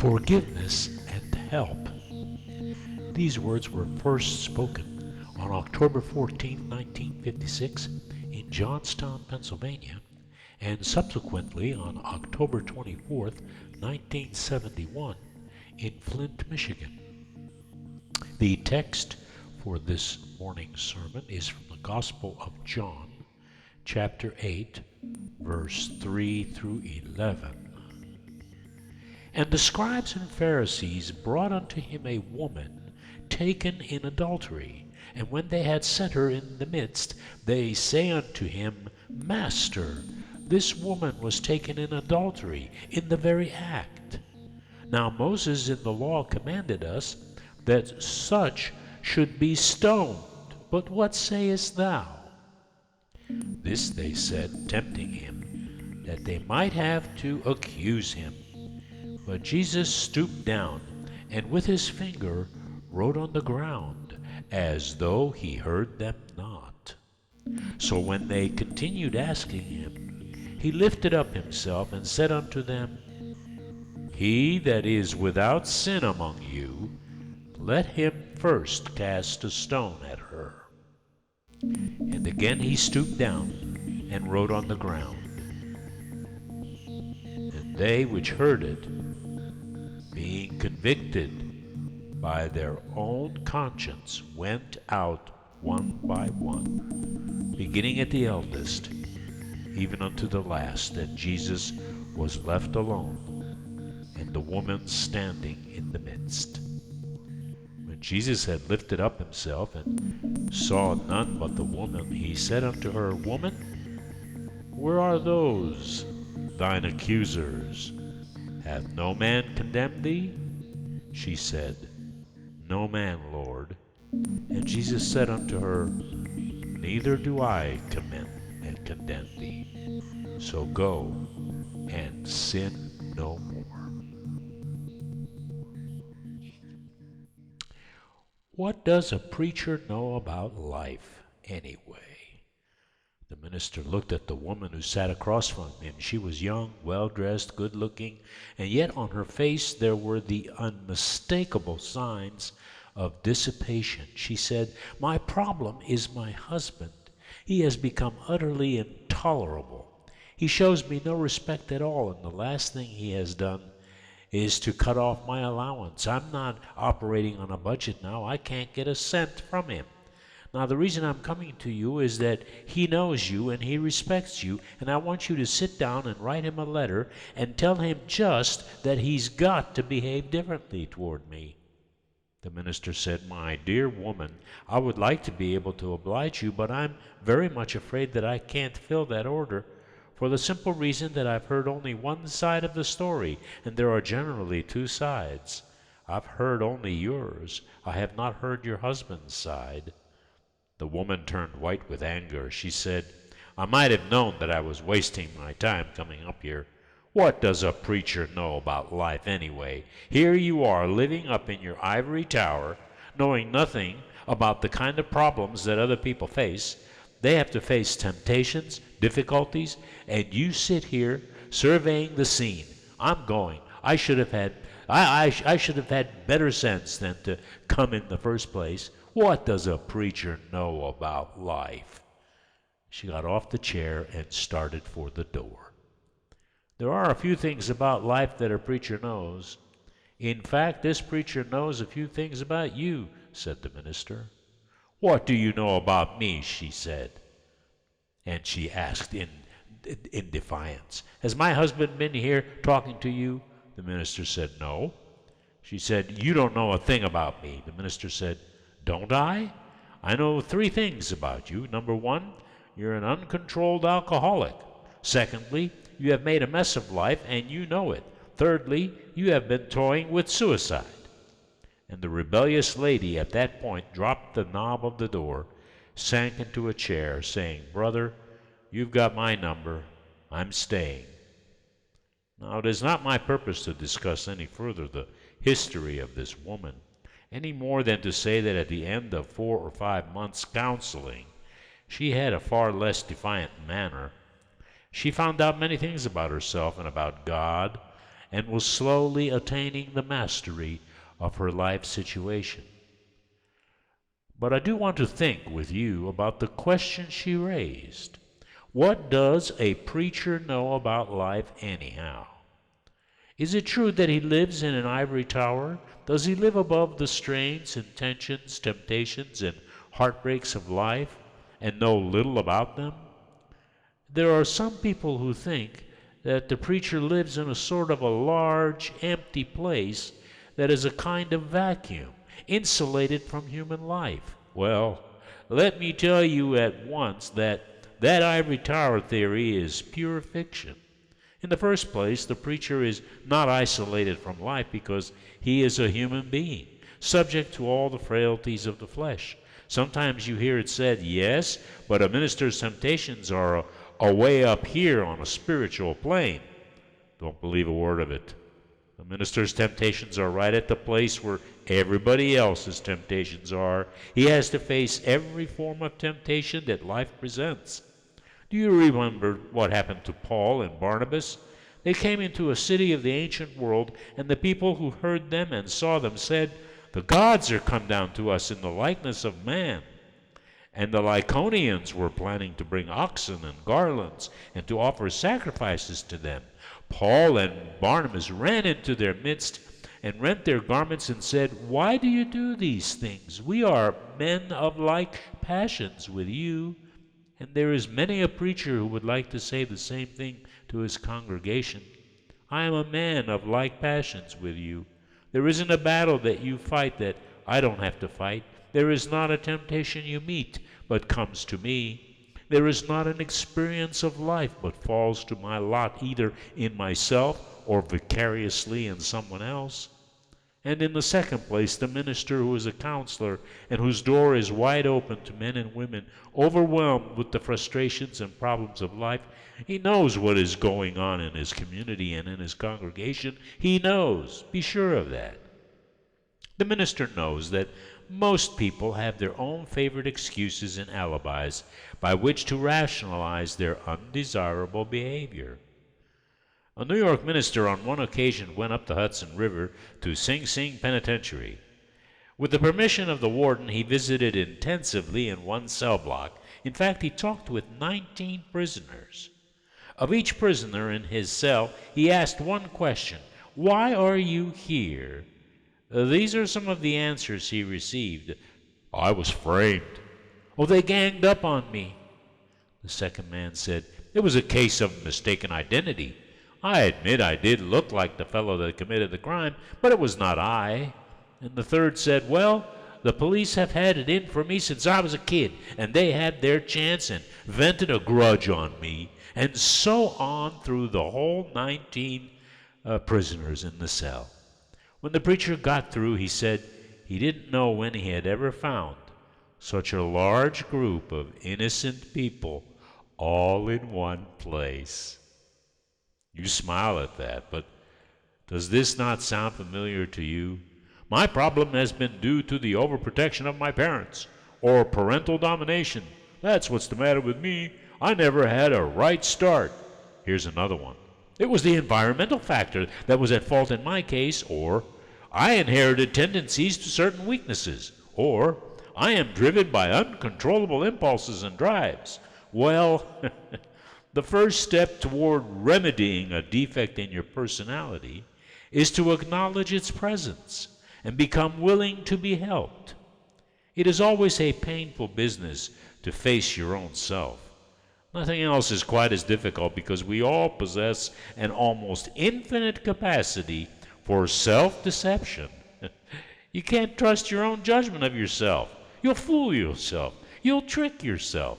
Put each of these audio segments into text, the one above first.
forgiveness and help. These words were first spoken on October 14, 1956 in Johnstown, Pennsylvania, and subsequently on October 24, 1971 in Flint, Michigan. The text for this morning's sermon is from the Gospel of John, chapter 8, verse 3 through 11. And the scribes and Pharisees brought unto him a woman taken in adultery. And when they had set her in the midst, they say unto him, Master, this woman was taken in adultery in the very act. Now Moses in the law commanded us that such should be stoned. But what sayest thou? This they said, tempting him, that they might have to accuse him. But Jesus stooped down, and with his finger wrote on the ground, as though he heard them not. So when they continued asking him, he lifted up himself and said unto them, He that is without sin among you, let him first cast a stone at her. And again he stooped down and wrote on the ground. And they which heard it, being convicted by their own conscience, went out one by one, beginning at the eldest, even unto the last. And Jesus was left alone, and the woman standing in the midst. When Jesus had lifted up himself, and saw none but the woman, he said unto her, Woman, where are those thine accusers? Hath no man condemned thee? She said, No man, Lord. And Jesus said unto her, Neither do I condemn thee. So go, and sin no more. What does a preacher know about life anyway? The minister looked at the woman who sat across from him. She was young, well-dressed, good-looking, and yet on her face there were the unmistakable signs of dissipation. She said, My problem is my husband. He has become utterly intolerable. He shows me no respect at all, and the last thing he has done is to cut off my allowance. I'm not operating on a budget now. I can't get a cent from him. Now, the reason I'm coming to you is that he knows you and he respects you, and I want you to sit down and write him a letter and tell him just that he's got to behave differently toward me. The minister said, My dear woman, I would like to be able to oblige you, but I'm very much afraid that I can't fill that order, for the simple reason that I've heard only one side of the story, and there are generally two sides. I've heard only yours. I have not heard your husband's side. The woman turned white with anger. She said, I might have known that I was wasting my time coming up here. What does a preacher know about life anyway? Here you are living up in your ivory tower, knowing nothing about the kind of problems that other people face. They have to face temptations, difficulties, and you sit here surveying the scene. I'm going. I should have had better sense than to come in the first place. What does a preacher know about life? She got off the chair and started for the door. There are a few things about life that a preacher knows. In fact, this preacher knows a few things about you, said the minister. What do you know about me? She said. And she asked in defiance, Has my husband been here talking to you? The minister said, No. She said, You don't know a thing about me. The minister said, Don't I? I know 3 things about you. Number 1, you're an uncontrolled alcoholic. Secondly, you have made a mess of life, and you know it. Thirdly, you have been toying with suicide. And the rebellious lady at that point dropped the knob of the door, sank into a chair, saying, Brother, you've got my number. I'm staying. Now, it is not my purpose to discuss any further the history of this woman, any more than to say that at the end of 4 or 5 months' counseling, she had a far less defiant manner. She found out many things about herself and about God, and was slowly attaining the mastery of her life situation. But I do want to think with you about the question she raised. What does a preacher know about life anyhow? Is it true that he lives in an ivory tower? Does he live above the strains and tensions, temptations, and heartbreaks of life and know little about them? There are some people who think that the preacher lives in a sort of a large, empty place that is a kind of vacuum, insulated from human life. Well, let me tell you at once that ivory tower theory is pure fiction. In the first place, the preacher is not isolated from life because he is a human being, subject to all the frailties of the flesh. Sometimes you hear it said, yes, but a minister's temptations are way up here on a spiritual plane. Don't believe a word of it. The minister's temptations are right at the place where everybody else's temptations are. He has to face every form of temptation that life presents. Do you remember what happened to Paul and Barnabas? They came into a city of the ancient world, and the people who heard them and saw them said, "The gods are come down to us in the likeness of man." And the Lycaonians were planning to bring oxen and garlands and to offer sacrifices to them. Paul and Barnabas ran into their midst and rent their garments and said, "Why do you do these things? We are men of like passions with you." And there is many a preacher who would like to say the same thing to his congregation. I am a man of like passions with you. There isn't a battle that you fight that I don't have to fight. There is not a temptation you meet but comes to me. There is not an experience of life but falls to my lot either in myself or vicariously in someone else. And in the second place, the minister who is a counselor and whose door is wide open to men and women overwhelmed with the frustrations and problems of life, he knows what is going on in his community and in his congregation. He knows. Be sure of that. The minister knows that most people have their own favorite excuses and alibis by which to rationalize their undesirable behavior. A New York minister on one occasion went up the Hudson River to Sing Sing Penitentiary. With the permission of the warden, he visited intensively in one cell block. In fact, he talked with 19 prisoners. Of each prisoner in his cell, he asked one question: "Why are you here?" These are some of the answers he received. "I was framed." "Oh, they ganged up on me." The second man said, "It was a case of mistaken identity. I admit I did look like the fellow that committed the crime, but it was not I." And the third said, "Well, the police have had it in for me since I was a kid, and they had their chance and vented a grudge on me." And so on through the whole 19 prisoners in the cell. When the preacher got through, he said he didn't know when he had ever found such a large group of innocent people all in one place. You smile at that, but does this not sound familiar to you? My problem has been due to the overprotection of my parents, or parental domination. That's what's the matter with me. I never had a right start. Here's another one. It was the environmental factor that was at fault in my case, or I inherited tendencies to certain weaknesses, or I am driven by uncontrollable impulses and drives. Well, the first step toward remedying a defect in your personality is to acknowledge its presence and become willing to be helped. It is always a painful business to face your own self. Nothing else is quite as difficult because we all possess an almost infinite capacity for self-deception. You can't trust your own judgment of yourself. You'll fool yourself. You'll trick yourself.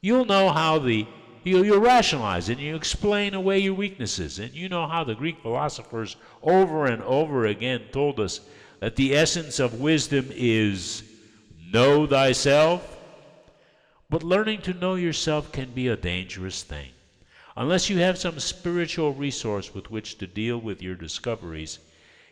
You'll know how you rationalize and you explain away your weaknesses. And you know how the Greek philosophers over and over again told us that the essence of wisdom is know thyself. But learning to know yourself can be a dangerous thing. Unless you have some spiritual resource with which to deal with your discoveries,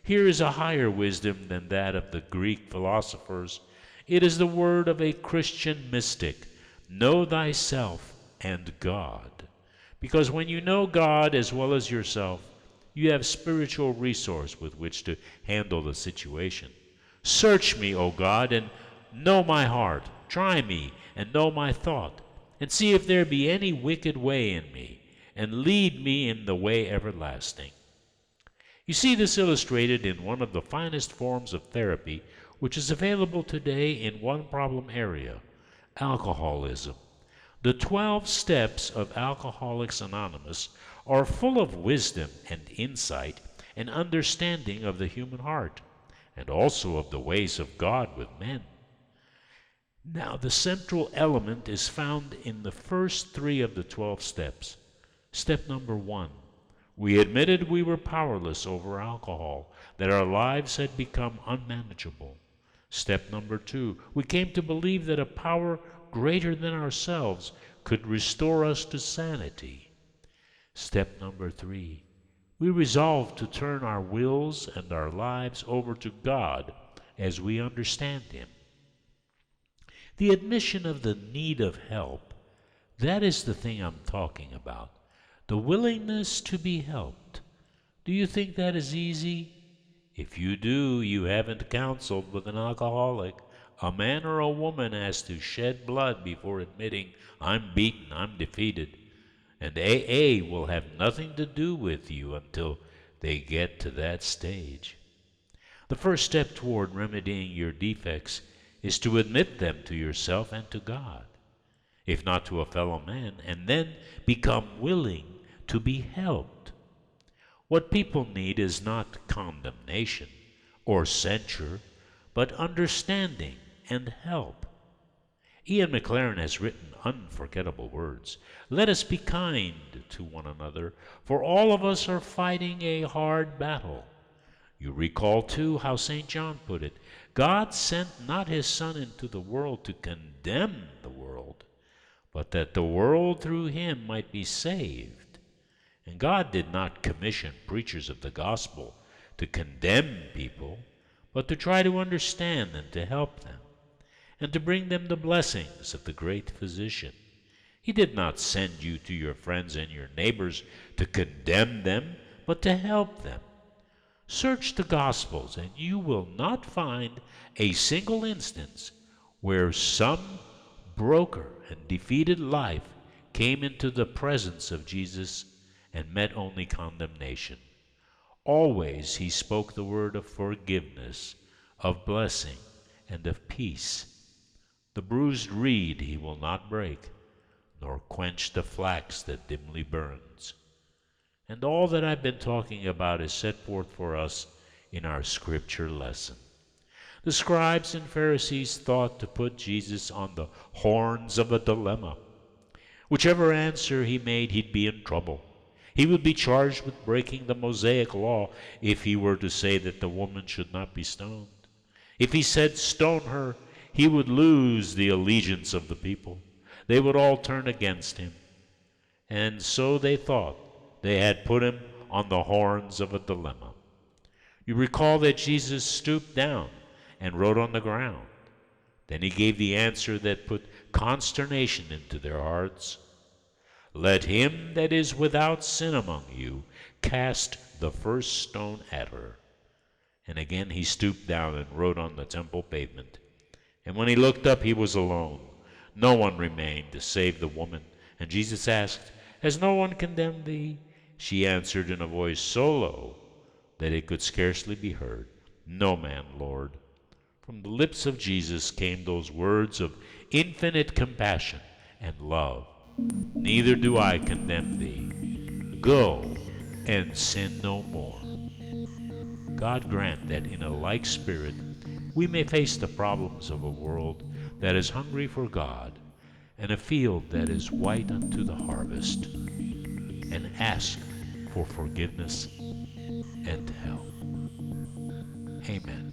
here is a higher wisdom than that of the Greek philosophers. It is the word of a Christian mystic. Know thyself and God. Because when you know God as well as yourself, You have spiritual resource with which to handle the situation. Search me, O God, and know my heart. Try me and know my thought, and see if there be any wicked way in me, and lead me in the way everlasting. You see this illustrated in one of the finest forms of therapy which is available today in one problem area: alcoholism. The 12 steps of Alcoholics Anonymous are full of wisdom and insight and understanding of the human heart, and also of the ways of God with men. Now, the central element is found in the first 3 of the 12 steps. Step number 1: we admitted we were powerless over alcohol, that our lives had become unmanageable. Step number 2: we came to believe that a power greater than ourselves could restore us to sanity. Step number 3: we resolved to turn our wills and our lives over to God as we understand Him. The admission of the need of help, that is the thing I'm talking about. The willingness to be helped. Do you think that is easy? If you do, you haven't counseled with an alcoholic. A man or a woman has to shed blood before admitting, "I'm beaten, I'm defeated." And AA will have nothing to do with you until they get to that stage. The first step toward remedying your defects is to admit them to yourself and to God, if not to a fellow man, and then become willing to be helped. What people need is not condemnation or censure, but understanding and help. Ian McLaren has written unforgettable words. Let us be kind to one another, for all of us are fighting a hard battle. You recall, too, how St. John put it: God sent not his Son into the world to condemn the world, but that the world through him might be saved. And God did not commission preachers of the gospel to condemn people, but to try to understand and to help them, and to bring them the blessings of the great physician. He did not send you to your friends and your neighbors to condemn them, but to help them. Search the Gospels, and you will not find a single instance where some broken and defeated life came into the presence of Jesus and met only condemnation. Always he spoke the word of forgiveness, of blessing, and of peace. The bruised reed he will not break, nor quench the flax that dimly burns. And all that I've been talking about is set forth for us in our scripture lesson. The scribes and Pharisees thought to put Jesus on the horns of a dilemma. Whichever answer he made, he'd be in trouble. He would be charged with breaking the Mosaic law if he were to say that the woman should not be stoned. If he said stone her, he would lose the allegiance of the people. They would all turn against him. And so they thought they had put him on the horns of a dilemma. You recall that Jesus stooped down and wrote on the ground. Then he gave the answer that put consternation into their hearts. Let him that is without sin among you cast the first stone at her. And again he stooped down and wrote on the temple pavement. And when he looked up, he was alone. No one remained to save the woman. And Jesus asked, Has no one condemned thee? She answered in a voice so low that it could scarcely be heard, No man, Lord. From the lips of Jesus came those words of infinite compassion and love. Neither do I condemn thee. Go and sin no more. God grant that in a like spirit we may face the problems of a world that is hungry for God, and a field that is white unto the harvest, and ask for forgiveness and help. Amen.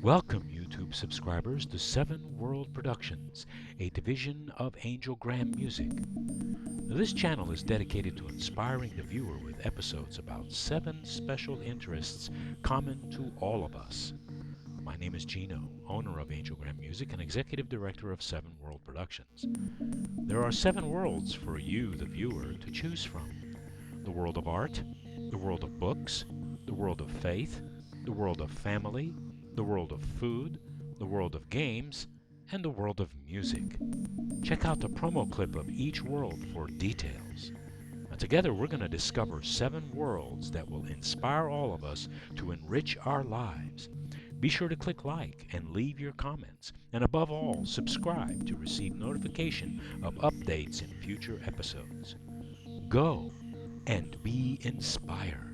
Welcome, YouTube subscribers, to Seven World Productions, a division of Angel Graham Music. This channel is dedicated to inspiring the viewer with episodes about 7 special interests common to all of us. My name is Gino, owner of Angelgram Music and executive director of Seven World Productions. There are 7 worlds for you, the viewer, to choose from. The world of art, the world of books, the world of faith, the world of family, the world of food, the world of games, and the world of music. Check out the promo clip of each world for details. Now, together we're going to discover 7 worlds that will inspire all of us to enrich our lives. Be sure to click like and leave your comments, and above all, subscribe to receive notification of updates in future episodes. Go and be inspired.